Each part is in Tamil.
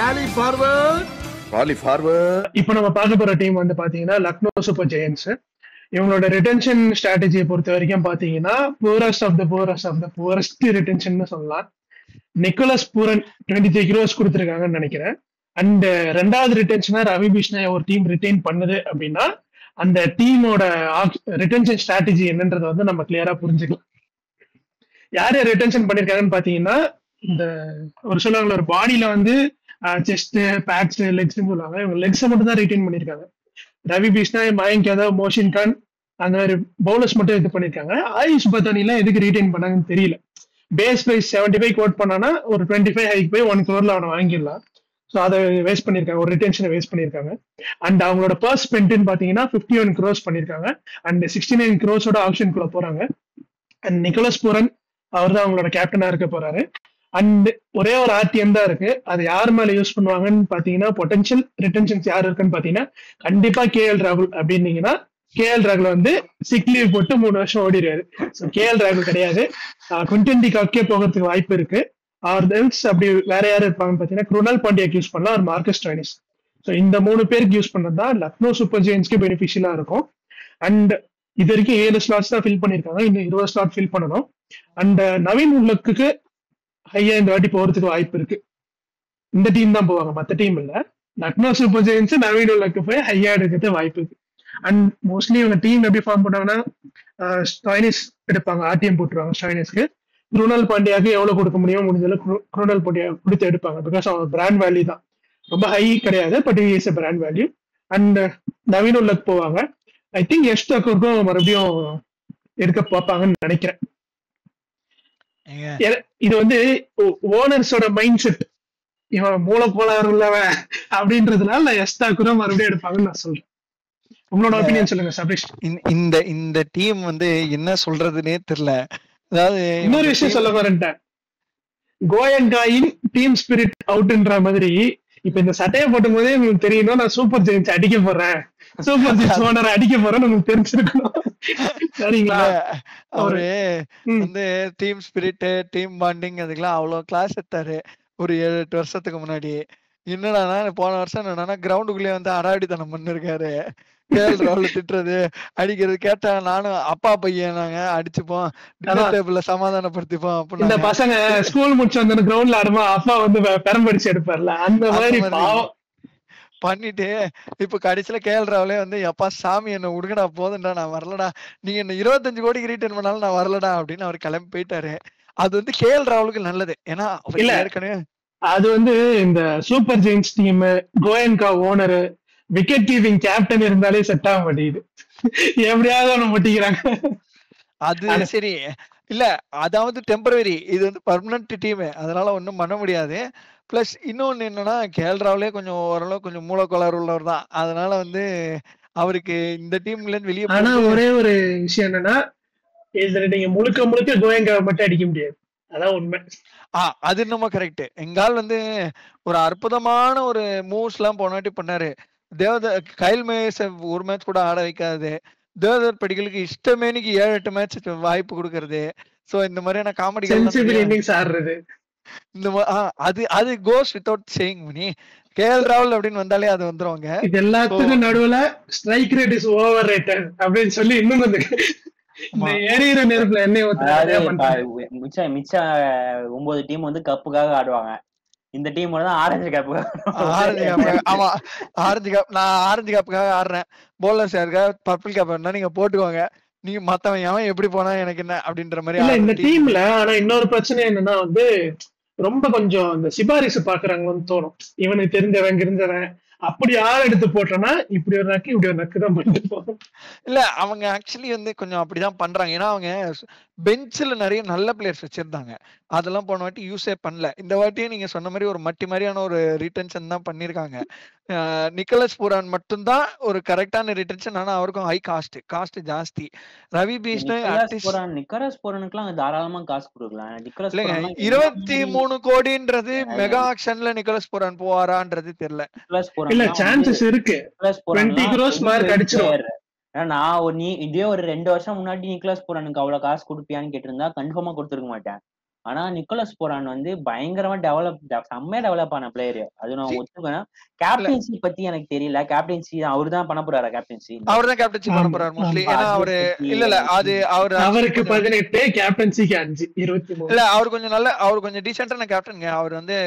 இப்போ நம்ம பார்க்க போற டீம் வந்து பாத்தீங்கன்னா லக்னோ சூப்பர் ஜெயன்ட்ஸ். இவங்களோட ரிட்டென்ஷன் ஸ்ட்ராட்டஜியை பொறுத்த வரைக்கும் பாத்தீங்கன்னா புவரஸ்ட் ரிட்டென்ஷன் சொல்லலாம். நிக்கோலஸ் பூரன் 23 crores கொடுத்துருக்காங்கன்னு நினைக்கிறேன். அண்ட் ரெண்டாவது ரிட்டென்ஷனா ரவி பிஷ்ணா ஒரு டீம் ரிட்டைன் பண்ணுது அப்படின்னா அந்த டீமோட ரிட்டென்ஷன் ஸ்ட்ராட்டஜி என்னன்றதை வந்து நம்ம கிளியரா புரிஞ்சுக்கலாம். யார் யார் ரிட்டென்ஷன் பண்ணிருக்காங்கன்னு பாத்தீங்கன்னா, இந்த ஒரு சொல்லுவாங்க ஒரு பாடியில வந்து செஸ்ட், பேக்ஸ், லெக்ஸ் சொல்லுவாங்க. இவங்க லெக்ஸை மட்டும் தான் ரிட்டைன் பண்ணிருக்காங்க. ரவி பிஷ்ணா, மயங்க் யாதவ், மோஷின் கான் அந்த மாதிரி பவுலர்ஸ் மட்டும் இது பண்ணிருக்காங்க. ஆயுஷ் பத்தானி எல்லாம் எதுக்கு ரிட்டைன் பண்ணாங்கன்னு தெரியல. பேஸ் பிரைஸ் 75 கோட் பண்ணானா ஒரு 25 ஹைக் போய் 1 crore அவனை வாங்கிடலாம். ஸோ அதை வேஸ்ட் பண்ணிருக்காங்க, ஒரு ரிட்டென்ஷனை வேஸ்ட் பண்ணிருக்காங்க. அண்ட் அவங்களோட பர்ஸ் ஸ்பெண்ட்னு பாத்தீங்கன்னா 51 crores பண்ணிருக்காங்க. அண்ட் 69 crores ஆப்ஷனுக்குள்ள போறாங்க. அண்ட் நிக்கோலஸ் பூரன் அவர் தான் அவங்களோட கேப்டனா இருக்க போறாரு. அண்ட் ஒரே ஒரு ஆர்டிஎம் தான் இருக்கு. அது யார் மேல யூஸ் பண்ணுவாங்கன்னு பாத்தீங்கன்னா, பொட்டன்ஷியல் ரிட்டென்ஷன்ஸ் யார் இருக்குன்னு பாத்தீங்கன்னா கண்டிப்பா கேஎல் ராகுல் அப்படின்னீங்கன்னா, கேஎல் ராகுல் வந்து சிக் லீவ் போட்டு 3 வருஷம் ஓடிடுவாரு. கேஎல் ராகுல் கிடையாது. குவிண்டன் டி காக்கே போகிறதுக்கு வாய்ப்பு இருக்கு. அப்படி வேற யாரு இருப்பாங்கன்னு பாத்தீங்கன்னா, குருணால் பாண்டியாக்கு யூஸ் பண்ணலாம், ஒரு மார்க்கஸ் ஸ்டோயினிஸ். ஸோ இந்த 3 பேருக்கு யூஸ் பண்ணதான் லக்னோ சூப்பர் ஜெயின்ஸ்க்கு பெனிஃபிஷியலா இருக்கும். அண்ட் இது வரைக்கும் 7 ஸ்லாட்ஸ் தான் ஃபில் பண்ணிருக்காங்க. இன்னும் 20 ஸ்லாட் ஃபில் பண்ணணும். அண்ட் நவீன் உலக்குக்கு ஹையா இந்த வாட்டி போறதுக்கு வாய்ப்பு இருக்கு. இந்த டீம் தான் போவாங்க, மற்ற டீம் இல்ல. லக்னோ சூப்பர் ஜெயின்ஸ் நவீன் உலக்கு போய் ஹையா எடுக்கிறது வாய்ப்பு இருக்கு. அண்ட் மோஸ்ட்லி இவங்க டீம் எப்படி ஃபார்ம் பண்ணாங்கன்னா, ஸ்டாயினிஸ் எடுப்பாங்க, ஆர்டிஎம் போட்டுருவாங்க ஸ்டாயினிஸ்க்கு. குருணால் பாண்டியாவுக்கு எவ்வளவு கொடுக்க முடியும் முடிஞ்சளவு குருணால் பாண்டியா கொடுத்து எடுப்பாங்க. பிகாஸ் அவங்க பிராண்ட் வேல்யூ தான், ரொம்ப ஹை கிடையாது, but is brand value. And Naveen ul-Haq போவாங்க. ஐ திங்க் யஷ் தாக்கூருக்கும் மறுபடியும் எடுக்க பார்ப்பாங்கன்னு நினைக்கிறேன். இது வந்து ஓனர்ஸோட மைண்ட் செட், இவன் மூலக்கோளாறு உள்ளவன் அப்படின்றதுனால நான் யஷ் தாக்கூரும் மறுபடியும் எடுப்பாங்கன்னு நான் சொல்றேன். உங்களோட ஒப்பீனியன் சொல்லுங்க சபீஷ். இந்த டீம் வந்து என்ன சொல்றதுன்னே தெரியல. அதாவது இன்னொரு விஷயம் சொல்ல வரேன்ட்டேன், கோயங்காயின் டீம் ஸ்பிரிட் அவுட்ன்ற மாதிரி இப்ப இந்த சட்டையை போட்டும் போதே உங்களுக்கு தெரியணும் நான் சூப்பர் ஜெயின்ஸ் அடிக்க போறேன், சூப்பர் ஜெயின்ஸ் ஓனரை அடிக்க போறேன்னு உங்களுக்கு தெரிஞ்சிருக்கணும். சரிங்களா? அவரு வந்து டீம் ஸ்பிரிட், டீம் பாண்டிங் அதுக்கெல்லாம் அவ்வளவு கிளாஸ் எடுத்தாரு ஒரு 7-8 வருஷத்துக்கு முன்னாடி. என்னடா போன வருஷம் என்னன்னா கிரவுண்டுக்குள்ளேயே வந்து அடாவடித்தனம் பண்ணிருக்காரு. கேஎல் ராகுல் திட்டுறது, அடிக்கிறது கேட்டா நானும் அப்பா பையன் நாங்க அடிச்சுப்போம், டேபிள்ல சமாதானப்படுத்திப்போம் அப்படின்னு. இந்த பசங்க ஸ்கூல் முடிச்சு வந்து கிரவுண்ட்ல ஆடுமா, அப்பா வந்து பெரம்படிச்சு எடுப்பார்ல, அந்த மாதிரி பண்ணிட்டு இப்ப கடைசியில கேஎல் ராகுலே வந்து எப்பா சாமி என்ன உடுங்கடா போதுண்டா, நான் வரலடா, நீங்க என்ன 25 கோடிக்கு ரீட்டர்ன் பண்ணாலும் நான் வரலடா அப்படின்னு அவர் கிளம்பி போயிட்டாரு. அது வந்து கேஎல் ராகுலுக்கு நல்லது. ஏன்னா ஏற்கனவே அது வந்து இந்த super giants team, Goenka owner, wicket keeping captain இருந்தாலே செட் ஆக மாட்டேங்குது. எப்படியாவது ஒண்ணு முட்டிக்கிறாங்க. அது சரி இல்ல, அதாவது டெம்பரரி, இது வந்து பர்மனன்ட் டீம், அதனால ஒன்றும் பண்ண முடியாது. பிளஸ் இன்னொன்னு என்னன்னா, கேஎல் ராகுலே கொஞ்சம் ஓரளவு கொஞ்சம் மூலக்கோளாறு உள்ளவர் தான். அதனால வந்து அவருக்கு இந்த டீம்ல இருந்து வெளியே. ஆனா ஒரே ஒரு விஷயம் என்னன்னா, இதுல நீங்க முழுக்க கோயங்காவை மட்டும் அடிக்க முடியாது, அதான் உண்மை. அது என்னமோ கரெக்ட். எங்கால் வந்து ஒரு அற்புதமான ஒரு மூவ்ஸ் எல்லாம் போனாட்டி பண்ணாரு. கைல் மேயர்ஸ் ஒரு மேட்ச் கூட ஆட வைக்காது, தேவதர் படிகளுக்கு இஷ்டமேனிக்கு 7-8 மேட்ச் வாய்ப்பு கொடுக்கறது. சோ இந்த மாதிரியான காமெடி ஆடுறது, இந்த அது கோஸ் வித்வுட் சேயிங் மணி. கேஎல் ராகுல் அப்படின்னு வந்தாலே அது வந்துருவாங்க. இது எல்லாத்துக்கும் நடுவுல strike rate is over rated அப்படின்னு சொல்லி இன்னும் வந்து எரியிற நெருப்புல எண்ணெய் மிச்ச 9 டீம் வந்து கப்புக்காக ஆடுவாங்க. இந்த டீம் தான் ஆரஞ்சு கேப்புக்காக. ஆமா, ஆரஞ்சு கேப். நான் ஆரஞ்சு கேப்புக்காக ஆடுறேன். போலர்ஸ் யாருக்காக பர்பிள் கேப் வேணா நீங்க போட்டுக்கோங்க, நீங்க மத்தவன் எவன் எப்படி போனா எனக்கு என்ன அப்படின்ற மாதிரி இந்த டீம்ல. ஆனா இன்னொரு பிரச்சனை என்னன்னா வந்து ரொம்ப கொஞ்சம் இந்த சிபாரிசு பாக்குறாங்கன்னு தோணும். இவனுக்கு தெரிஞ்சவன் அப்படி ஆள் எடுத்து போட்டோம்னா இப்படி ஒரு நக்கு இப்படி ஒரு நக்கு தான் பண்ணிட்டு போகும். இல்ல அவங்க ஆக்சுவலி வந்து கொஞ்சம் அப்படிதான் பண்றாங்க. ஏன்னா அவங்க பெஞ்சில் நிறைய நல்ல பிளேயர்ஸ் வச்சிருந்தாங்க, அதெல்லாம் போன வாட்டி யூஸே பண்ணல. இந்த வாட்டியும் நீங்க சொன்ன மாதிரி ஒரு மட்டி மாதிரியான ஒரு ரிட்டென்ஷன் தான் பண்ணிருக்காங்க. நிக்கோலஸ் பூரான் மட்டும்தான் ஒரு கரெக்டான ரிட்டென்ஷன். ஆனா அவருக்கும் ஹை காஸ்ட் ஜாஸ்தி. ரவி பிஷ்ணா நிக்கோலஸ் பூரானுக்குலாம் தாராளமா காசு கொடுக்கலாம். 23 கோடின்றது மெகா ஆக்ஷன்ல நிக்கோலஸ் பூரான் போவாரான்றது தெரியல. இல்ல சான்சஸ் இருக்கு, 20 crores மார்க் அடிச்சிருவாரு. நான் இதே ஒரு 2 வருஷம் முன்னாடி நிக்கோலஸ் பூரானுக்கு அவ்வளவு காசு கொடுப்பியான்னு கேட்டிருந்தா கன்ஃபார்மா கொடுத்துருக்க மாட்டேன். ஆனா நிக்கோலஸ் பூரான் வந்து பயங்கரமா செம்மையா டெவலப் ஆன பிளேயர். அது நான் ஒத்துக்கிறேன். கேப்டன்சி பத்தி எனக்கு தெரியல. கேப்டன்சி அவரு தான் பண்ண போறாரா? கேப்டன்சி அவர் தான் கேப்டன்சி பண்ண போறாரு மோஸ்ட்லி. ஏன்னா அவரு இல்ல அது அவருக்கு 18, கேப்டன்சிக்கு 5, 23. இல்ல அவர் கொஞ்சம் நல்ல, அவர் கொஞ்சம் டீசென்ட்டான கேப்டன்ங்க. அவர் வந்து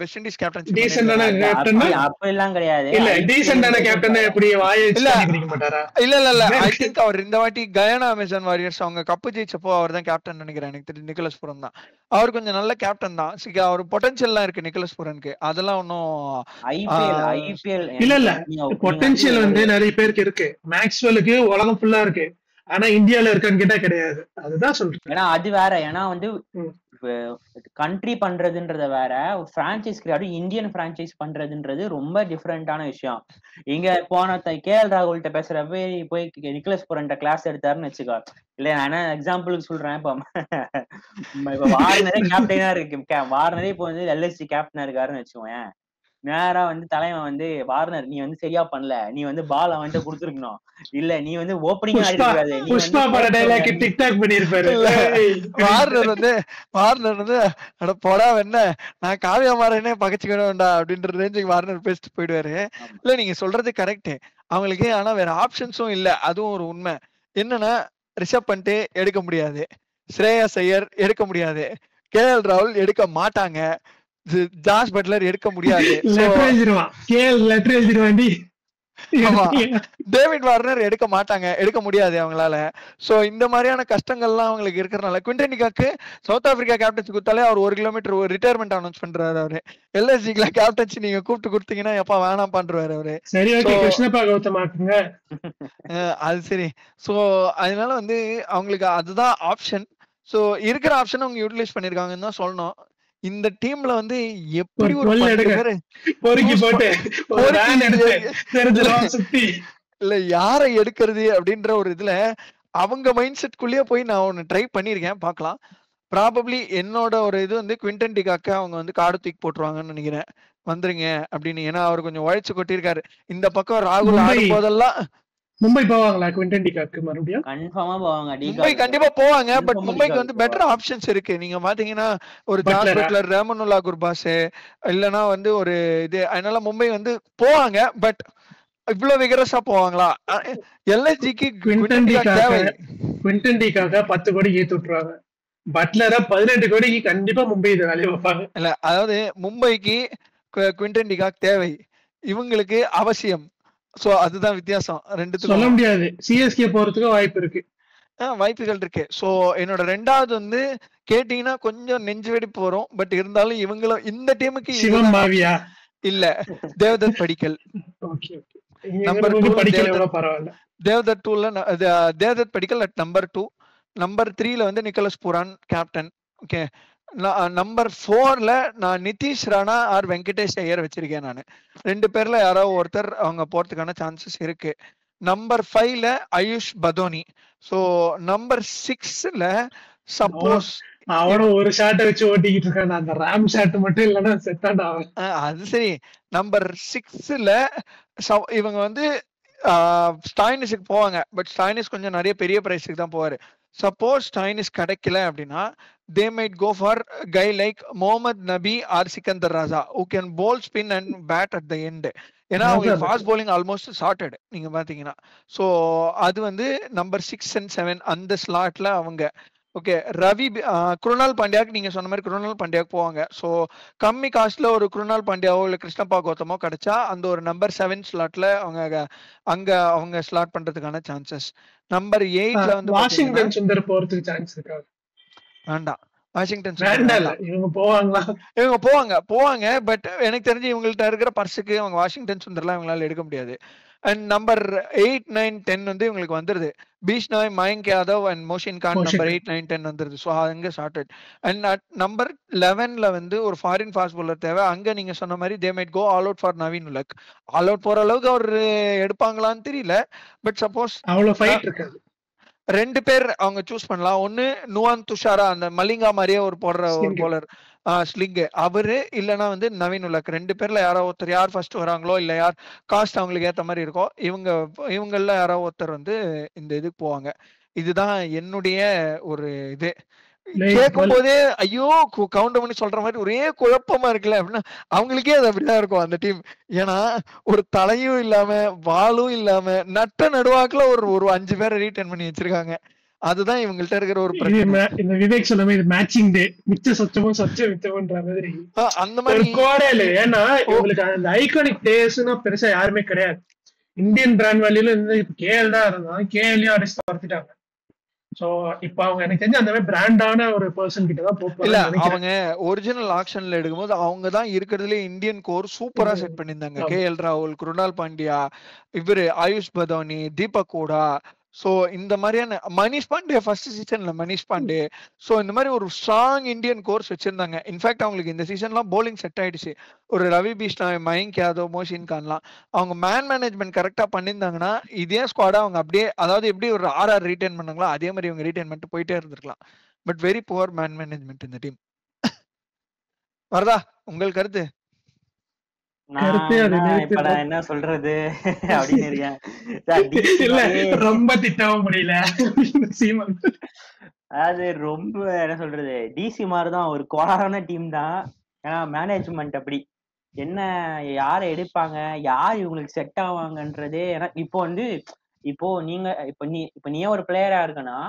வெஸ்ட் இண்டீஸ் கேப்டன்சி டீசென்ட்டான கேப்டன் அப்பெல்லாம் கிடையாது. இல்ல டீசென்ட்டான கேப்டன் எப்படி வாயை பிடிக்க மாட்டாரா? இல்ல ஐ திங்க் அவர் இந்த வாட்டி கயானா அமேசான் வாரியர்ஸ் அவங்க கப்பு ஜெயிச்சப்போ அவர் தான் கேப்டன் நினைக்கிறேன். எனக்கு தெரிஞ்சு நிக்கோலஸ் பூரன் தான். அவர் கொஞ்சம் நல்ல கேப்டன் தான். அவர் பொட்டன்ஷியல்லாம் இருக்கு நிக்கோலஸ் பூரனுக்கு. அதெல்லாம் ஒன்னும் ஐபிஎல் இல்ல பொட்டன்ஷியல் வந்து நிறைய பேருக்கு இருக்கு. மேக்ஸ்வெலுக்கு உலகம் ஃபுல்லா இருக்கு. ஆனா இந்தியால இருக்கான்னு கேட்டா கிடையாது. அதுதான் சொல்றேன். ஏன்னா அது வேற. ஏன்னா வந்து கண்ட்ரி பண்றதுன்றத வேற, பிரான்சைஸ் கிடையாது. இந்தியன் பிரான்சைஸ் பண்றதுன்றது ரொம்ப டிஃபரெண்டான விஷயம். இங்க போன KL ராகுல்கிட்ட பேசுறப்ப போய் நிக்கோலஸ் பூரன்ட்ட கிளாஸ் எடுத்தாருன்னு வச்சுக்கோ. இல்ல நான் எக்ஸாம்பிளுக்கு சொல்றேன். இப்ப வார்னரே கேப்டனா இருக்கு. வார்னரே இப்போ வந்து LSG கேப்டனா இருக்காருன்னு வச்சுக்கோங்க. நேரா வந்து தலைவன் வந்து வார்னர் நீ வந்து சரியா பண்ணல, நீ வந்து பால் அவன்கிட்ட குடுத்துருக்கணும், இல்ல நீ வந்து ஓப்பனிங் ஆடிருக்காது. புஷ்பா பட டயலாக் டிக்டாக் பண்ணிருப்பாரு. வார்னர் வந்து அட போடா என்ன நான் காவியா மாறனே பகச்சுக்கணும்டா அப்படின்ற ரேஞ்சுக்கு வார்னர் பேசிட்டு போயிடுவாரு. இல்ல நீங்க சொல்றது கரெக்ட் அவங்களுக்கு. ஆனா வேற ஆப்ஷன்ஸும் இல்ல. அதுவும் ஒரு உண்மை. என்னன்னா ரிஷப் பண்ட் எடுக்க முடியாது, ஸ்ரேயஸ் ஐயர் எடுக்க முடியாது, KL ராகுல் எடுக்க மாட்டாங்க, ஜாஸ் பட்லர் எடுக்க முடியாது, டேவிட் வார்னர் எடுக்க மாட்டாங்க, எடுக்க முடியாது அவங்களால. சோ இந்த மாதிரியான கஷ்டங்கள்லாம் அவங்களுக்கு இருக்கிறதுனால Quinton de Kock south Africa captaincy கொடுத்தாலே அவர் 1 கிலோமீட்டர் ஒரு ரிட்டையர்மெண்ட் அனௌன்ஸ் பண்றாரு. அவரு LSG கேப்டன்சி நீங்க கூப்பிட்டு கொடுத்தீங்கன்னா எப்ப வேணாம் பண்றாரு அவரு. அது சரி. சோ அதனால வந்து அவங்களுக்கு அதுதான் ஆப்ஷன். சோ இருக்கிற ஆப்ஷன் அவங்க யூட்டிலைஸ் பண்ணிருக்காங்கன்னு தான் சொல்லணும். இந்த டீம்ல வந்து எப்படி ஒரு இல்ல யாரை எடுக்கிறது அப்படின்ற ஒரு இதுல அவங்க மைண்ட் செட்குள்ளேயே போய் நான் ஒன்னு ட்ரை பண்ணிருக்கேன். பாக்கலாம். ப்ராபப்ளி என்னோட ஒரு இது வந்து குவிண்டன் டிகாக்க அவங்க வந்து கார்டு தூக்கி போட்டுருவாங்கன்னு நினைக்கிறேன். வந்துருங்க அப்படின்னு. ஏன்னா அவர் கொஞ்சம் உழைச்சு கொட்டிருக்காரு. இந்த பக்கம் ராகுல் ஆடும் போதெல்லாம் மும்பை போவாங்களா குவிண்டன் டிகாக்கு? மறுபடியும் கன்ஃபார்மா போவாங்க. மும்பை கண்டிப்பா போவாங்க. பட் மும்பைக்கு வந்து பெட்டர் ஆப்ஷன்ஸ் இருக்கு. நீங்க பாத்தீங்கன்னா ஒரு ஜாஸ் பட்லர், ரேமனுல்லா குர்பாஸ், இல்லனா வந்து ஒரு இது. அதனால மும்பை வந்து போவாங்க. பட் இவ்வளவு விகரஸா போவாங்களா? LSGக்கு குவிண்டன் டிகாக 10 கோடி ஏத்து விட்டுருவாங்க. பட்லரை 18 கோடிக்கு கண்டிப்பா மும்பை இதை வேலையை வைப்பாங்க. இல்ல அதாவது மும்பைக்கு குவிண்டன் டிகாக் தேவை, இவங்களுக்கு அவசியம். சோ அதுதான் வித்தியாசம் ரெண்டுத்துக்கும். சொல்ல முடியாது. CSK போறதுக்கு வாய்ப்பு இருக்கு, வாய்ப்புகள் இருக்கு. சோ என்னோட ரெண்டாவது வந்து கேட்டீங்கன்னா கொஞ்சம் நெஞ்சு வெடிப்பு வரும். பட் இருந்தாலும் இவங்களும் இந்த டீமுக்கு சிவம் மாவியா இல்ல தேவ்தத் படிக்கல். நம்பர் 2 பரவாயில்ல. தேவ்தத் 2ல Devdutt Padikkal at number 2. Number 3ல வந்து Nicholas Pooran captain. Okay. Number 4ல நான் நிதிஷ் ராணா ஆர் வெங்கடேஷ் ஐயர் வச்சிருக்கேன். நான் 2 பேர்ல யாராவது ஒருத்தர் அவங்க போறதுக்கான சான்சஸ் இருக்கு. நம்பர் 5ல ஆயுஷ் பதோனி. சோ நம்பர் 6ல சப்போஸ் அவனும் ஒரு ஷாட்டை வச்சு ஓட்டிக்கிட்டு இருக்கான். அந்த ராம் ஷாட் மட்டும் இல்லைன்னா செத்தாண்டா அவன். அது சரி. நம்பர் 6ல இவங்க வந்து ஸ்டாயினிஸ்க்கு போவாங்க. பட் ஸ்டாயினிஸ் கொஞ்சம் நிறைய பெரிய பிரைஸ்க்கு தான் போவாரு. சப்போஸ் ஸ்டாயினிஸ் கிடைக்கல அப்படின்னா they might go for a guy like Mohammad Nabi or Sikandar Raza who can bowl, spin and bat at the end. ஏன்னா அவங்க ஃபாஸ்ட் bowling ஆல்மோஸ்ட் சார்ட்டட் நீங்க பாத்தீங்கன்னா. சோ அது வந்து நம்பர் 6 and 7 அந்த ஸ்லாட்ல அவங்க. ஓகே. ரவி குருணால் பாண்டியாக்கு நீங்க சொன்ன மாதிரி குருணால் பாண்டியாக்கு போவாங்க. ஸோ கம்மி காஸ்ட்ல ஒரு குருணால் பாண்டியாவோ இல்லை கிருஷ்ணப்பா கௌதமோ கிடைச்சா அந்த ஒரு நம்பர் 7 ஸ்லாட்ல அவங்க ஸ்லாட் பண்றதுக்கான சான்சஸ். நம்பர் 8ல வந்து வாஷிங்டன் சுந்தர் போறதுக்கு சான்ஸ் இருக்கா? வேண்டாம். வாஷிங்டன் இவங்க போவாங்க. பட் எனக்கு தெரிஞ்சு இவங்கள்ட்ட இருக்கிற பர்சுக்கு அவங்க வாஷிங்டன் சுந்தர்லாம் இவங்களால எடுக்க முடியாது. அண்ட் நம்பர் 8, 9, 10 வந்து இவங்களுக்கு வந்துருது. பீஷ்னாய், மயங்க் யாதவ் அண்ட் மோஷின் கான் நம்பர் 8, 9, 10 வந்துருது. ஸோ அங்க சார்ட்டட். அண்ட் நம்பர் 11ல வந்து ஒரு ஃபாரின் ஃபாஸ்ட் பவுலர் தேவை. அங்க நீங்க சொன்ன மாதிரி they might go all out for Naveen ul-Haq. All out போற அளவுக்கு அவர் எடுப்பாங்களான்னு தெரியல. பட் சப்போஸ் அவ்வளவு ஃபைட் இருக்காது. 2 பேர் அவங்க சூஸ் பண்ணலாம். ஒன்னு நுவான் துஷாரா, அந்த மலிங்கா மாதிரியே ஒரு போடுற ஒரு போலர் ஸ்லிங் அவரு, இல்லைன்னா வந்து நவீன் உலக். 2 பேர்ல யாரோ ஒருத்தர், யார் ஃபர்ஸ்ட் வராங்களோ இல்ல யார் காஸ்ட் அவங்களுக்கு ஏத்த மாதிரி இருக்கோ இவங்கள யாரோ ஒருத்தர் வந்து இந்த இதுக்கு போவாங்க. இதுதான் என்னுடைய ஒரு இது. கேட்கும் போதே ஐயோ கவுண்டர் பண்ணி சொல்ற மாதிரி ஒரே குழப்பமா இருக்குல்ல அப்படின்னா அவங்களுக்கே அது அப்படிதான் இருக்கும் அந்த டீம். ஏன்னா ஒரு தலையும் இல்லாம வாளும் இல்லாம நட்ட நடுவாக்குல ஒரு 5 பேரை ரீட்டைன் பண்ணி வச்சிருக்காங்க. அதுதான் இவங்கள்ட்ட இருக்கிற ஒரு பிரச்சனை. இந்த விவேக் சொன்ன மாதிரி மேட்சிங் டே மிச்ச சொச்சமும் சொச்ச மிச்சம்ன்ற மாதிரி அந்த மாதிரி கோடே இல்ல. ஏன்னா உங்களுக்கு அந்த ஐகானிக் பிளேயர்ஸ்னா பெருசா யாருமே கிடையாது. இந்தியன் பிராண்ட் வேல்யூல இருந்து கேஎல் தான் இருந்தாங்க, கேஎல்லையும் அடிச்சு பார்த்துட்டாங்க. சோ இப்ப அவங்க எனக்கு தெரிஞ்சு அந்த மாதிரி பிராண்டான ஒரு பர்சன் கிட்ட தான் போறாங்க. அவங்க ஒரிஜினல் ஆக்ஷன்ல எடுக்கும்போது அவங்க தான் இருக்கிறதுல இந்தியன் கோர் சூப்பரா செட் பண்ணியிருந்தாங்க. கேஎல் ராகுல், குருணால் பாண்டியா, இவரு ஆயுஷ் பதோனி, தீபக் ஹூடா. சோ இந்த மாதிரியான மனிஷ் பாண்டே ஃபர்ஸ்ட் சீசன்ல மனிஷ் பாண்டே. சோ இந்த மாதிரி ஒரு ஸ்ட்ராங் இந்தியன் கோர்ஸ் வச்சிருந்தாங்க. இன்ஃபேக்ட் அவங்களுக்கு இந்த சீசன்லாம் போலிங் செட் ஆயிடுச்சு. ஒரு ரவி பிஷ்னாய், மயங்க் யாதவ், மோஷின் கான்லாம் அவங்க மேனேஜ்மெண்ட் கரெக்டா பண்ணியிருந்தாங்கன்னா இதே ஸ்குவாடா அவங்க அப்படியே அதாவது எப்படி ஒரு 6 ரீட்டைன் பண்ணாங்களோ அதே மாதிரி அவங்க ரீட்டைன் பண்ணிட்டு போயிட்டே இருந்திருக்கலாம். பட் வெரி புவர் மேனேஜ்மெண்ட் இந்த டீம். வரதா உங்கள் கருத்து? என்ன சொல்றது அப்படின்னு இருக்கேன். ரொம்ப திட்டவும் முடியல. அதாவது ரொம்ப என்ன சொல்றது டிசி மாதிரிதான் ஒரு கோளாறான டீம் தான். ஏன்னா மேனேஜ்மெண்ட் அப்படி என்ன யாரை எடுப்பாங்க, யார் இவங்களுக்கு செட் ஆவாங்கன்றதே. ஏன்னா இப்போ நீயே ஒரு பிளேயரா இருக்குன்னா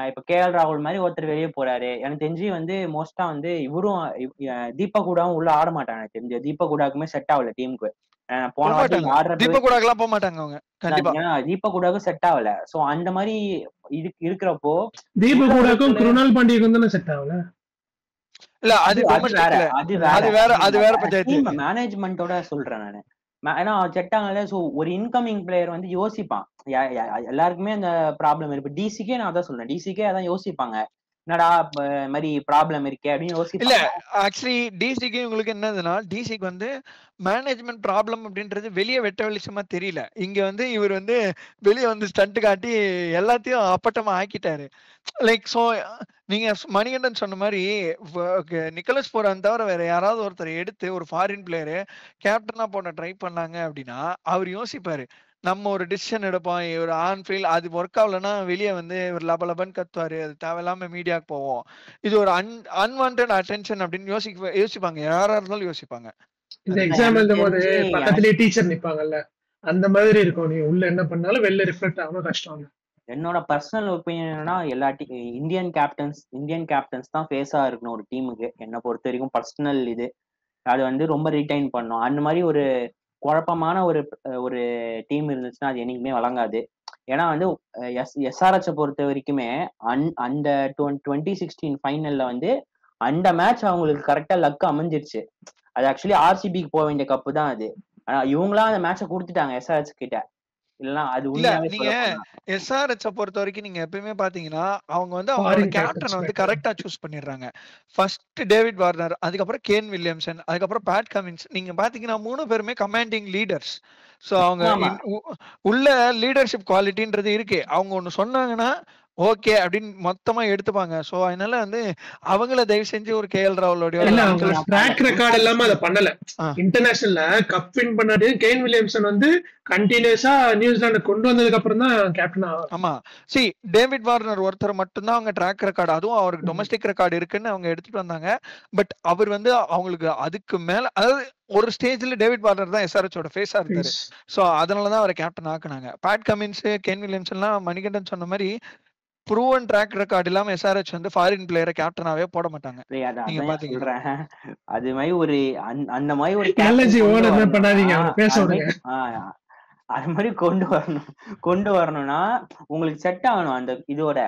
இப்ப கேஎல் ராகுல் மாதிரி ஒருத்தர் வெளியே போறாரு. எனக்கு தெரிஞ்சு மோஸ்டா இவரும் தீபக் கூடாவும் உள்ள ஆட மாட்டாங்க. எனக்கு தெரிஞ்சு தீபக் கூடாக்குமே செட் ஆகல டீமுக்கு. போன வாட்டி தீபக் கூடாக்கும் செட் ஆகல. சோ அந்த மாதிரி இருக்கிறப்போ தீபக் கூடாக்கும் குருணால் பாண்டியக்கும் தானே செட் ஆகல. இல்ல அது வேற மேனேஜ்மெண்டோட சொல்றேன் நானு. ஏன்னா செட் ஆகல. சோ ஒரு இன்கமிங் பிளேயர் யோசிப்பான். எல்லாருக்குமே அந்த ப்ராப்ளம் இருக்கு. டிசிக்கே நான் அதான் சொல்றேன், டிசிக்கே அதான் யோசிப்பாங்க. என்னடா மாதிரி ப்ராப்ளம் இருக்கே அப்படின்னு யோசிப்பாங்க. இல்ல ஆக்சுவலி டிசிக்கு உங்களுக்கு என்னதுன்னா டிசிக்கு மேனேஜ்மெண்ட் ப்ராப்ளம் அப்படின்றது வெளியே வெட்ட வெளிச்சமா தெரியல. இங்க இவர் வெளியே ஸ்டண்ட் காட்டி எல்லாத்தையும் அப்பட்டமா ஆக்கிட்டாரு. லைக் சோ நீங்க மணிகண்டன் சொன்ன மாதிரி நிக்கோலஸ் பூரான் தவிர வேற யாராவது ஒருத்தர் எடுத்து ஒரு ஃபாரின் பிளேயரு கேப்டனா போட ட்ரை பண்ணாங்க அப்படின்னா அவர் யோசிப்பாரு, நம்ம ஒரு டிசிஷன் எடுப்போம், ஒரு ஆன் ஃபீல்ட் அது ஒர்க் ஆகலன்னா வெளியே ஒரு லபலபன்னு கத்துவாரு, அது தேவையில்லாம மீடியாவுக்கு போவோம், இது ஒரு அன்வான்ட் அட்டென்ஷன் அப்படின்னு யோசிப்பாங்க. யாரா இருந்தாலும் யோசிப்பாங்க. இந்த எக்ஸாம் எழுதும் போது பக்கத்துலயே டீச்சர் நிப்பாங்கல்ல, அந்த மாதிரி இருக்கும். நீ உள்ள என்ன பண்ணாலும் வெளில ரிஃப்ளெக்ட் ஆகணும், கஷ்டம். என்னோட பர்சனல் ஒப்பீனியன்னா எல்லா இந்தியன் கேப்டன்ஸ் தான் ஃபேஸா இருக்கணும் ஒரு டீமுக்கு. என்னை பொறுத்த வரைக்கும் பர்சனல் இது அது ரொம்ப ரீடைன் பண்ணும். அந்த மாதிரி ஒரு குழப்பமான ஒரு டீம் இருந்துச்சுன்னா அது என்னைக்குமே வழங்காது. ஏன்னா எஸ்ஆர்எச் பொறுத்த வரைக்குமே அந்த 2016 ஃபைனல்ல அந்த மேட்ச் அவங்களுக்கு கரெக்டா லக் அமைஞ்சிருச்சு. அது ஆக்சுவலி ஆர்சிபிக்கு போக வேண்டிய கப்பு தான் அது. ஆனா இவங்களாம் அந்த மேட்சை கொடுத்துட்டாங்க எஸ்ஆர்எச் கிட்ட. நீங்க எஸ்ஆர்எச் பொறுத்த வரைக்கும் நீங்க எப்பயுமே பாத்தீங்கன்னா அவங்க அவங்களோட கேப்டன் கரெக்டா சூஸ் பண்ணிடுறாங்க. ஃபர்ஸ்ட் டேவிட் வார்னர், அதுக்கப்புறம் கேன் வில்லியம்சன், அதுக்கப்புறம் பேட் கமின்ஸ். நீங்க பாத்தீங்கன்னா 3 பேருமே கமாண்டிங் லீடர்ஸ். சோ அவங்க உள்ள லீடர்ஷிப் குவாலிட்டின்றது இருக்கு. அவங்க ஒண்ணு சொன்னாங்கன்னா ஓகே அப்படின்னு மொத்தமா எடுத்துப்பாங்க. சோ அதனால அவங்கள தயவு செஞ்சு ஒரு கேஎல் ராகுலோட ட்ராக் ரெக்கார்ட் இல்லாம அதை பண்ணல. இன்டர்நேஷனல்ல கப் வின் பண்ணாரு கேன் வில்லியம்சன் கண்டினியூஸா நியூசிலாந்து கொண்டு வந்ததுக்கு அப்புறம் தான் கேப்டன் ஆகும். ஆமா, சி டேவிட் வார்னர் ஒருத்தர் மட்டும்தான் அவங்க ட்ராக் ரெக்கார்டு, அதுவும் அவருக்கு டொமஸ்டிக் ரெக்கார்டு இருக்குன்னு அவங்க எடுத்துட்டு வந்தாங்க. பட் அவர் அவங்களுக்கு அதுக்கு மேல, அதாவது ஒரு ஸ்டேஜ்ல டேவிட் வார்னர் தான் எஸ்ஆர்எச்சோட ஃபேஸா இருந்தாரு. சோ அதனாலதான் அவரை கேப்டன் ஆக்குனாங்க. பேட் கமின்ஸ், கேன் வில்லியம்சன் எல்லாம் மணிகண்டன் சொன்ன மாதிரி ப்ரூவன் ட்ராக் ரெக்கார்ட் இல்லாம எஸ்ஆர்எச் ஃபாரின் பிளேயரை கேப்டனாவே போட மாட்டாங்க. நீங்க பாத்தீங்கன்னா அது மாதிரி ஒரு அந்த மாதிரி ஒரு அது மாதிரி கொண்டு வரணும்னா உங்களுக்கு செட் ஆகணும் அந்த இதோட.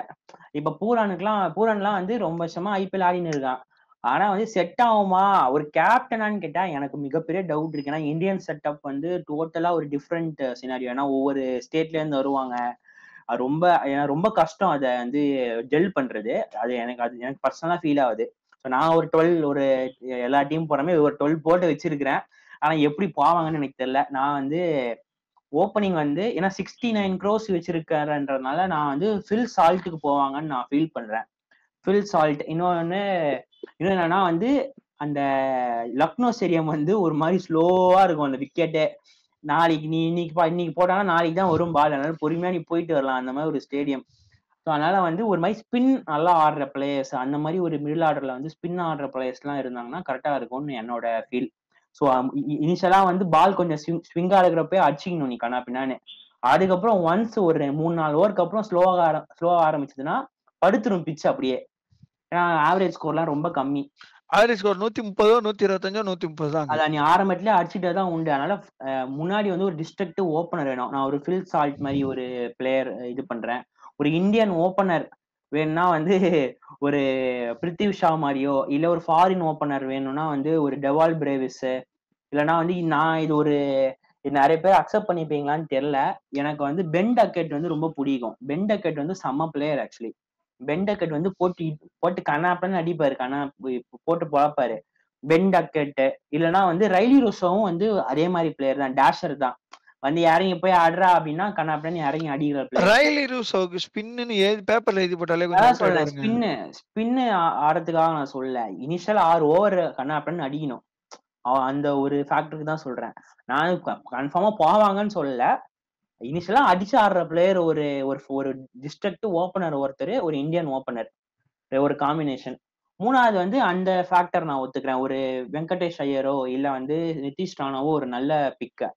இப்ப பூரான்லாம் ரொம்ப வருஷமா ஐபிஎல் ஆடின்னு இருக்கான். ஆனா செட் ஆகுமா ஒரு கேப்டனான்னு கேட்டா எனக்கு மிகப்பெரிய டவுட் இருக்கு. ஏன்னா இந்தியன் செட்டப் டோட்டலா ஒரு டிஃப்ரெண்ட் சினாரியோ. ஏன்னா ஒவ்வொரு ஸ்டேட்ல இருந்து வருவாங்க. அது ரொம்ப கஷ்டம் அதை ஜெல் பண்றது. அது எனக்கு பர்சனலா ஃபீல் ஆகுது. நான் ஒரு 12 எல்லா டீம் போறமே ஒரு 12 போட்டு வச்சிருக்கிறேன். ஆனா எப்படி போவாங்கன்னு எனக்கு தெரியல. நான் ஓப்பனிங் ஏன்னா 69 crores வச்சிருக்கிறன்றதுனால நான் ஃபில் சால்ட்டுக்கு போவாங்கன்னு நான் ஃபீல் பண்றேன். Phil Salt. இன்னொன்னு என்னன்னா அந்த லக்னோ ஸ்டேடியம் ஒரு மாதிரி ஸ்லோவா இருக்கும் அந்த விக்கெட்டே. நாளைக்கு நீ இன்னைக்கு போட்டானா நாளைக்கு தான் வரும் பால், அதனால பொறுமையா நீ போயிட்டு வரலாம் அந்த மாதிரி ஒரு ஸ்டேடியம். ஸோ அதனால வந்து ஒரு மாதிரி ஸ்பின் நல்லா ஆடுற பிளேயர்ஸ், அந்த மாதிரி ஒரு மிடில் ஆர்டர்ல வந்து ஸ்பின் ஆடுற பிளேயர்ஸ் எல்லாம் இருந்தாங்கன்னா கரெக்டா இருக்கும்னு என்னோட ஃபீல். ஸோ இனிஷியலா வந்து பால் கொஞ்சம் ஸ்விங்கா இருக்கிறப்ப அடிச்சிக்கணும் நீ கண்ணா பின்னான்னு. அதுக்கப்புறம் ஒன்ஸ் ஒரு 3-4 ஓவருக்கு அப்புறம் ஸ்லோவா ஆரம்பிச்சதுன்னா படுத்துரும் பிச் அப்படியே. ஏன்னா ஆவரேஜ் ஸ்கோர்லாம் ரொம்ப கம்மி. ஆவரேஜ் ஸ்கோர் 130 125 130 தான். அதான் நீ ஆரம்பத்திலே அடிச்சுட்டே தான் உண்டு. அதனால முன்னாடி வந்து ஒரு டிஸ்ட்ரக்டிவ் ஓப்பனர் வேணும். நான் ஒரு ஃபில் சால்ட் மாதிரி ஒரு பிளேயர் இது பண்றேன். ஒரு இந்தியன் ஓப்பனர் வேணும்னா வந்து ஒரு பிருத்திவி ஷா மாதிரியோ, இல்ல ஒரு ஃபாரின் ஓப்பனர் வேணும்னா வந்து ஒரு டெவால் பிரேவிஸ், இல்லைன்னா வந்து நான் இது நிறைய பேர் அக்செப்ட் பண்ணிப்பீங்களான்னு தெரியல. எனக்கு வந்து பென் டக்கெட் வந்து ரொம்ப பிடிக்கும். பென் டக்கெட் வந்து செம்ம பிளேயர் ஆக்சுவலி. பென் டக்கெட் வந்து போட்டு கண்ணாப்பன்னு அடிப்பாரு, போட்டு பொழப்பாரு பென் டக்கெட். இல்லைன்னா வந்து ரைலி ருசோவும் வந்து அதே மாதிரி பிளேயர் தான், டேஷர் தான். வந்து இறங்கி போய் ஆடுறா அப்படின்னா கண்ணாப்பன்னு இறங்கி அடிக்கிற பிளேயர். ரைலி ருசோவுக்கு ஸ்பின்னு பேப்பர்ல எழுதி போட்டாலே அதான் சொல்றேன், ஸ்பின்னு ஆடுறதுக்காக நான் சொல்ல. இனிஷியல் 6 ஓவர் கண்ணாப்பன்னு அடிக்கணும், அந்த ஒரு ஃபேக்டருக்கு தான் சொல்றேன். நான் கன்ஃபார்மா போவாங்கன்னு சொல்லல. இனிஷியலா அடிச்சு ஆடுற பிளேயர் ஒரு டிஸ்ட்ரக்டிவ் ஓப்பனர் ஒருத்தர், ஒரு இந்தியன் ஓப்பனர், ஒரு காம்பினேஷன். மூணாவது வந்து அந்த ஃபேக்டர் நான் ஒத்துக்கிறேன். ஒரு வெங்கடேஷ் ஐயரோ இல்ல வந்து நிதிஷ் ராணாவோ ஒரு நல்ல பிக்கு.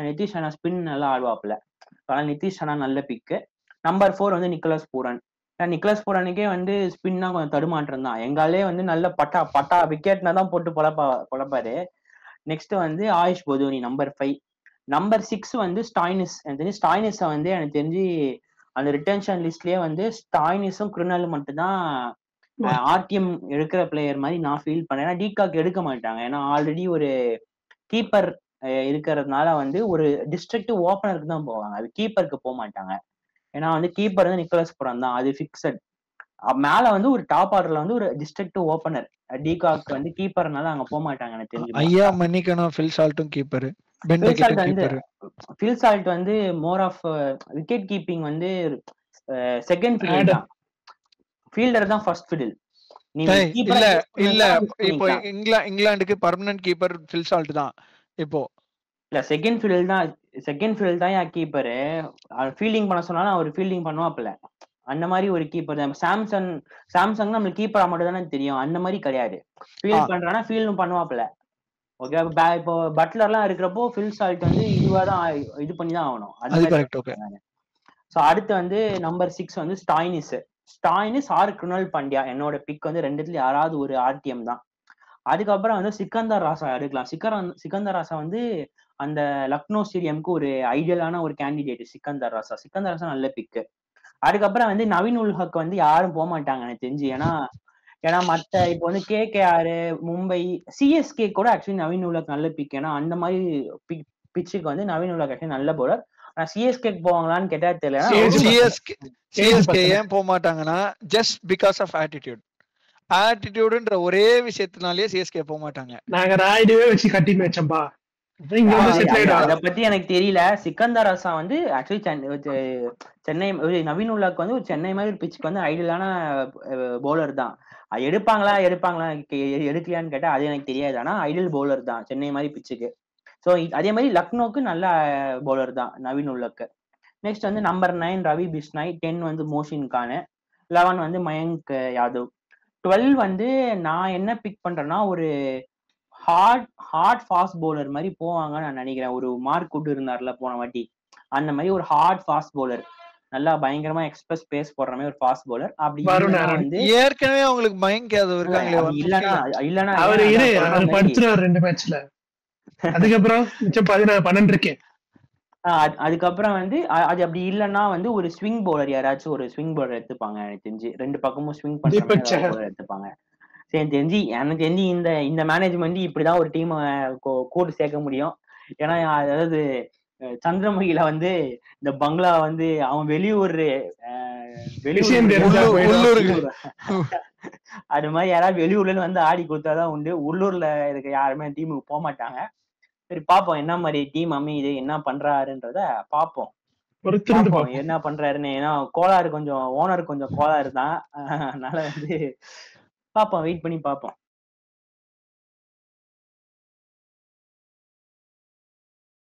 நிதிஷ் ராணா ஸ்பின் நல்லா ஆடுவாப்புல, அதனால நிதிஷ் ராணா நல்ல பிக்கு. நம்பர் 4 வந்து நிக்கோலஸ் பூரன். நிக்கோலஸ் பூரனுக்கே வந்து ஸ்பின்னா கொஞ்சம் தடுமாற்றம் தான். எங்காலே வந்து நல்ல பட்டா விக்கெட்னா தான் போட்டு பொழப்பாரு. நெக்ஸ்ட் வந்து ஆயுஷ் பொதுனி நம்பர் 5. நம்பர் 6 வந்து ஸ்டாய்னிஸ். எனக்கு தெரிஞ்சு ஸ்டாய்னிஸை வந்து எனக்கு தெரிஞ்சு அந்த ரிட்டன்ஷன் லிஸ்ட்லயே வந்து ஸ்டாய்னிஸும் கிருணலும் மட்டும்தான் ஆர்டிஎம் எடுக்கிற பிளேயர் மாதிரி நான் ஃபீல் பண்ணேன். ஏன்னா டிகாக் எடுக்க மாட்டாங்க, ஏன்னா ஆல்ரெடி ஒரு கீப்பர் இருக்கிறதுனால வந்து ஒரு டிஸ்ட்ரக்டிவ் ஓப்பனருக்கு தான் போவாங்க, அது கீப்பருக்கு போக மாட்டாங்க. ஏன்னா வந்து கீப்பர் வந்து நிக்கோலஸ் பூரன் தான், அது ஃபிக்ஸட். மேல வந்து ஒரு டாப் ஆர்டர்ல வந்து ஒரு டிஸ்ட்ரக்டிவ் ஓப்பனர், டிகாக் வந்து கீப்பர்னால அங்க போக மாட்டாங்க எனக்கு தெரிஞ்சு. ஐயா மன்னிக்கணும், ஃபில் சால்ட்டும் கீப்பர். ஃபில் சால்ட் வந்து மோர் ஆஃப் விக்கெட் கீப்பிங் வந்து செகண்ட் ஃபீல்டர் தான், ஃபீல்டர் தான் ஃபர்ஸ்ட் ஃபீல்ட். இல்ல இப்போ இங்கிலாந்துக்கு பெர்மனன்ட் கீப்பர் ஃபில் சால்ட் தான். இப்போ இல்ல செகண்ட் ஃபீல்ட் தான் யார் கீப்பர். ஃபீல்டிங் பண்ண சொன்னாலும் அவர் ஃபீல்டிங் பண்ணுவாப்ல, அந்த மாதிரி ஒரு கீப்பர் தான். சாம்சங் நம்மளுக்கு கீப்பரா மட்டும் தானே தெரியும், அந்த மாதிரி கிடையாது. ஃபீல்ட் பண்றானா ஃபீல்டும் பண்ணுவாப்ல. ஓகே, இப்போ பட்லர்லாம் இருக்கிறப்போ ஃபில் சால்ட் வந்து இதுவாதான் இது பண்ணி தான் ஆகணும். ஸோ அடுத்து வந்து நம்பர் 6 வந்து ஸ்டாய்னிஸ் ஆர் கிருணல் பாண்டியா. என்னோட பிக் வந்து ரெண்டுத்துல யாராவது ஒரு ஆர்டிஎம் தான். அதுக்கப்புறம் வந்து சிக்கந்தர் ராசா எடுக்கலாம். சிக்கந்தர் ராசா வந்து அந்த லக்னோ ஸ்டேடியம்க்கு ஒரு ஐடியலான ஒரு கேண்டிடேட் சிக்கந்தர் ராசா நல்ல பிக்கு. அதுக்கப்புறம் வந்து நவீன் உல் ஹக் வந்து யாரும் போக மாட்டாங்க எனக்கு தெரிஞ்சு. ஏன்னா மற்ற இப்போ வந்து கேகேஆர், மும்பை, சிஎஸ்கே கூட ஆக்சுவலி நவீன் உல் ஹக் நல்ல பிக். ஏன்னா அந்த மாதிரி பிச்சுக்கு வந்து நவீன் உல் ஹக் ஆக்சுவலி நல்ல போலர். சிஎஸ்கே போவாங்களான்னு கேட்டா தெரியல. சிஎஸ்கே ஏன் போக மாட்டாங்கன்னா ஜஸ்ட் பிகாஸ் ஆஃப் ஆட்டிடியூடுன்ற ஒரே விஷயத்தினாலேயே சிஎஸ்கே போக மாட்டாங்க. நாங்க ராய்டுவே வச்சு கட்டி மேட்சம்பா, அத பத்தி எனக்கு தெரியல. சிக்கந்தர் ராசா வந்து ஆக்சுவலி சென்னை நவீன் உல் ஹக் வந்து ஒரு சென்னை மாதிரி ஒரு பிச்சுக்கு வந்து ஐடியலான பவுலர் தான். எடுப்பாங்களா எடுக்கலையான்னு கேட்டா அது எனக்கு தெரியாது. ஆனா ஐடியல் பவுலர் தான் சென்னை மாதிரி பிச்சுக்கு. ஸோ அதே மாதிரி லக்னோக்கு நல்ல பவுலர் தான் நவீன் உல் ஹக். நெக்ஸ்ட் வந்து நம்பர் 9 ரவி பிஷ்னாய், 10 வந்து மோஷின் கான், 11 வந்து மயங்க் யாதவ், 12 வந்து நான் என்ன பிக் பண்றேன்னா ஒரு ஹார்ட் ஃபாஸ்ட் பவுலர் மாதிரி போவாங்கன்னு நான் நினைக்கிறேன். ஒரு மார்க் குட் இருந்தார்ல போன வாட்டி, அந்த மாதிரி ஒரு ஹார்ட் ஃபாஸ்ட் பவுலர், நல்லா பயங்கரமா எக்ஸ்பிரஸ் பேஸ் போடுற மாதிரி ஒரு ஃபாஸ்ட் பவுலர். அப்படி வந்து ஏற்கனவே உங்களுக்கு மயங்க் யாதவ் இருக்காங்களே, இல்லனா அவரு படிச்சுறாரு 2 மேட்ச்ல. அதுக்கப்புறம் மிச்சம் 12 இருக்கேன். அதுக்கப்புறம் வந்து அது அப்படி இல்லைன்னா வந்து ஒரு ஸ்விங் பவுலர், யாராச்சும் ஒரு ஸ்விங் பவுலர் எடுத்துப்பாங்க எனக்கு தெரிஞ்சு. 2 பக்கமும் ஸ்விங் பண்ற பவுலர் எடுத்துப்பாங்க. எனக்கு தெரிஞ்சு இந்த மேனேஜ்மெண்ட் இப்படிதான் ஒரு டீம் கூட்டு சேர்க்க முடியும். ஏன்னா அதாவது சந்திரமுகில வந்து இந்த பங்களா வந்து அவன் வெளியூர் அது மாதிரி யாராவது வெளியூர்ல வந்து ஆடி கொடுத்தாதான் உண்டு. உள்ளூர்ல இருக்க யாருமே டீமுக்கு போக மாட்டாங்க. சரி பாப்போம் என்ன மாதிரி டீம் அமையுது, என்ன பண்றாருன்றத பாப்போம் என்ன பண்றாருன்னு. ஏன்னா ஓனர் கொஞ்சம் கோளாறு தான், அதனால வந்து பாப்போம், வெயிட் பண்ணி பாப்போம்.